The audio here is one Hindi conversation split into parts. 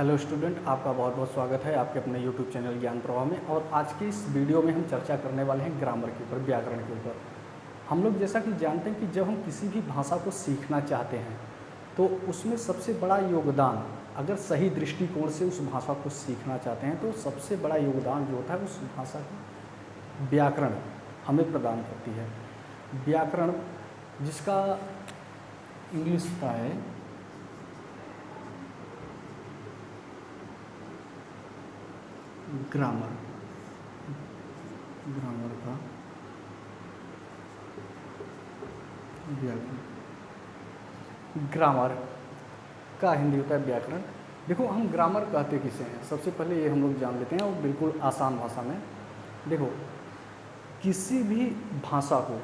हेलो स्टूडेंट, आपका बहुत बहुत स्वागत है आपके अपने यूट्यूब चैनल ज्ञान प्रवाह में। और आज की इस वीडियो में हम चर्चा करने वाले हैं ग्रामर के ऊपर, व्याकरण के ऊपर। हम लोग जैसा कि जानते हैं कि जब हम किसी भी भाषा को सीखना चाहते हैं तो उसमें सबसे बड़ा योगदान, अगर सही दृष्टिकोण से उस भाषा को सीखना चाहते हैं तो सबसे बड़ा योगदान जो होता है उस भाषा का व्याकरण हमें प्रदान करती है। व्याकरण जिसका इंग्लिश का है ग्रामर, ग्रामर का व्याकरण, ग्रामर का हिंदी होता है व्याकरण। देखो, हम ग्रामर कहते किसे हैं, सबसे पहले ये हम लोग जान लेते हैं और बिल्कुल आसान भाषा में। देखो, किसी भी भाषा को,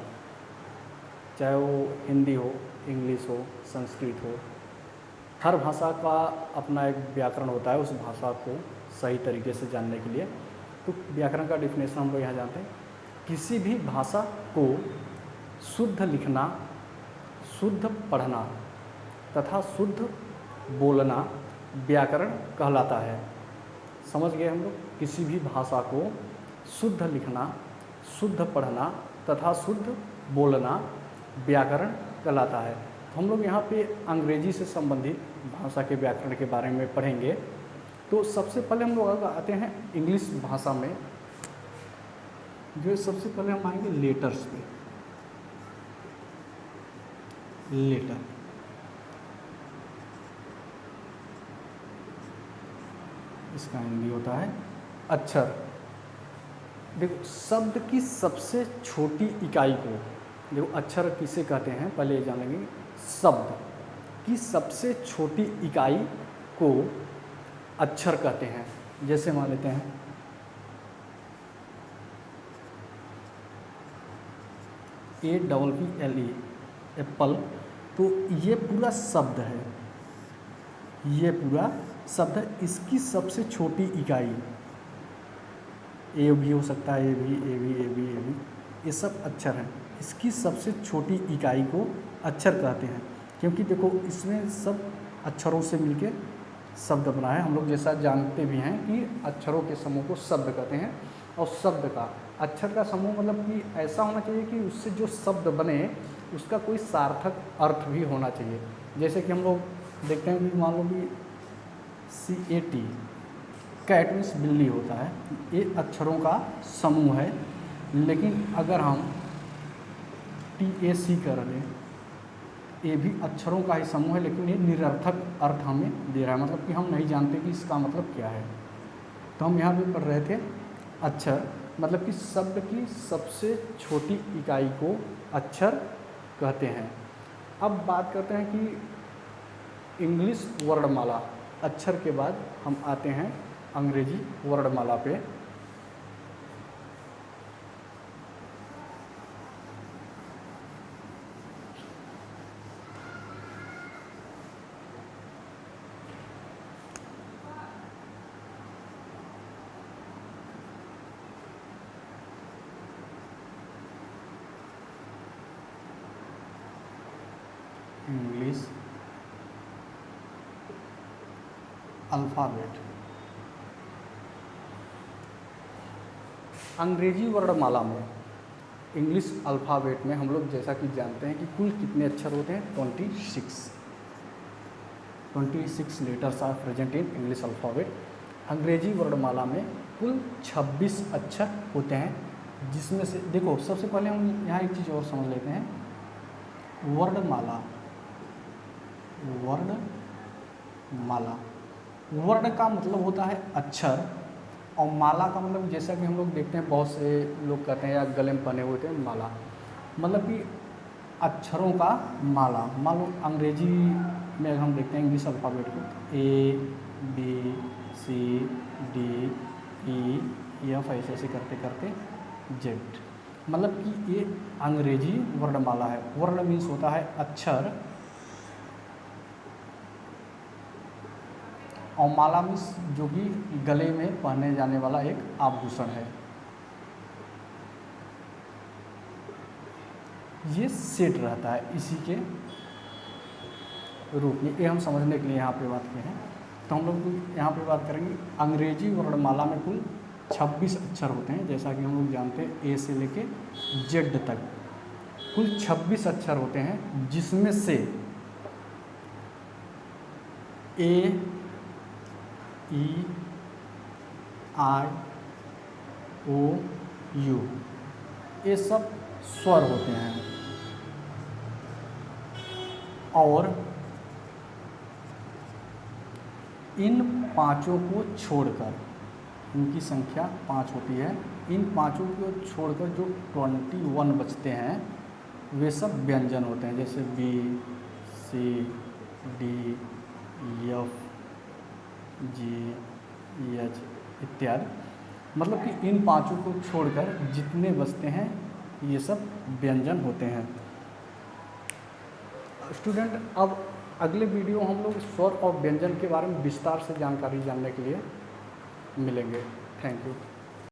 चाहे वो हिंदी हो, इंग्लिश हो, संस्कृत हो, हर भाषा का अपना एक व्याकरण होता है उस भाषा को सही तरीके से जानने के लिए। तो व्याकरण का डिफिनेशन हम लोग यहाँ जानते हैं, किसी भी भाषा को शुद्ध लिखना, शुद्ध पढ़ना तथा शुद्ध बोलना व्याकरण कहलाता है। समझ गए हम लोग? किसी भी भाषा को शुद्ध लिखना, शुद्ध पढ़ना तथा शुद्ध बोलना व्याकरण कहलाता है। तो हम लोग यहाँ पे अंग्रेजी से संबंधित भाषा के व्याकरण के बारे में पढ़ेंगे। तो सबसे पहले हम लोग आते हैं इंग्लिश भाषा में, जो सबसे पहले हम आएंगे लेटर्स पे। लेटर, इसका हिंदी होता है अक्षर। देखो, शब्द की सबसे छोटी इकाई को, देखो अक्षर किसे कहते हैं पहले ये जानेंगे। शब्द की सबसे छोटी इकाई को अक्षर कहते हैं। जैसे मान लेते हैं APPLE, एप्पल। तो ये पूरा शब्द है, ये पूरा शब्द है। इसकी सबसे छोटी इकाई ए भी हो सकता है, ए भी, ये सब अक्षर हैं। इसकी सबसे छोटी इकाई को अक्षर कहते हैं, क्योंकि देखो इसमें सब अक्षरों से मिलके शब्द बना है। हम लोग जैसा जानते भी हैं कि अक्षरों के समूह को शब्द कहते हैं, और शब्द का, अक्षर का समूह मतलब कि ऐसा होना चाहिए कि उससे जो शब्द बने उसका कोई सार्थक अर्थ भी होना चाहिए। जैसे कि हम लोग देखते हैं कि मान लो कि CAT, कैट मीन्स बिल्ली होता है, ये अक्षरों का समूह है। लेकिन अगर हम TAC कर दें, ये भी अक्षरों का ही समूह है, लेकिन ये निरर्थक अर्थ हमें दे रहा है, मतलब कि हम नहीं जानते कि इसका मतलब क्या है। तो हम यहाँ भी पढ़ रहे थे अक्षर, मतलब कि शब्द की सबसे छोटी इकाई को अक्षर कहते हैं। अब बात करते हैं कि इंग्लिश वर्णमाला, अक्षर के बाद हम आते हैं अंग्रेजी वर्णमाला पे। इंग्लिश अल्फ़ाबेट, अंग्रेजी वर्णमाला में, इंग्लिश अल्फ़ाबेट में हम लोग जैसा कि जानते हैं कि कुल कितने अक्षर होते हैं? 26 letters are present in English alphabet. अंग्रेजी वर्णमाला में कुल 26 अक्षर होते हैं, जिसमें से देखो सबसे पहले हम यहाँ एक चीज़ और समझ लेते हैं। वर्णमाला, वर्णमाला, वर्ण का मतलब होता है अक्षर, और माला का मतलब जैसा कि हम लोग देखते हैं बहुत से लोग कहते हैं या गले में पहने हुए थे माला, मतलब कि अक्षरों का माला। मान लो अंग्रेजी में अगर हम देखते हैं इंग्लिश अल्फ़ाबेट को, ABCDEF ऐसे करते करते Z, मतलब कि ये अंग्रेजी वर्णमाला है। वर्ण मीन्स होता है अक्षर, और माला मीन्स जो कि गले में पहने जाने वाला एक आभूषण है। ये सेट रहता है इसी के रूप में, ये हम समझने के लिए यहाँ पे बात किए हैं। तो हम लोग यहाँ पे बात करेंगे अंग्रेजी वर्णमाला में कुल 26 अक्षर होते हैं, जैसा कि हम लोग जानते हैं ए से लेके जेड तक कुल 26 अक्षर होते हैं, जिसमें से ए, ई, आई, ओ, यू ये सब स्वर होते हैं। और इन पांचों को छोड़कर, इनकी संख्या 5 होती है, इन पांचों को छोड़कर जो 21 बचते हैं वे सब व्यंजन होते हैं, जैसे बी, सी, डी, एफ, जी, एच इत्यादि। मतलब कि इन पांचों को छोड़कर जितने बचते हैं ये सब व्यंजन होते हैं। स्टूडेंट, अब अगले वीडियो हम लोग स्वर और व्यंजन के बारे में विस्तार से जानकारी जानने के लिए मिलेंगे। Thank you.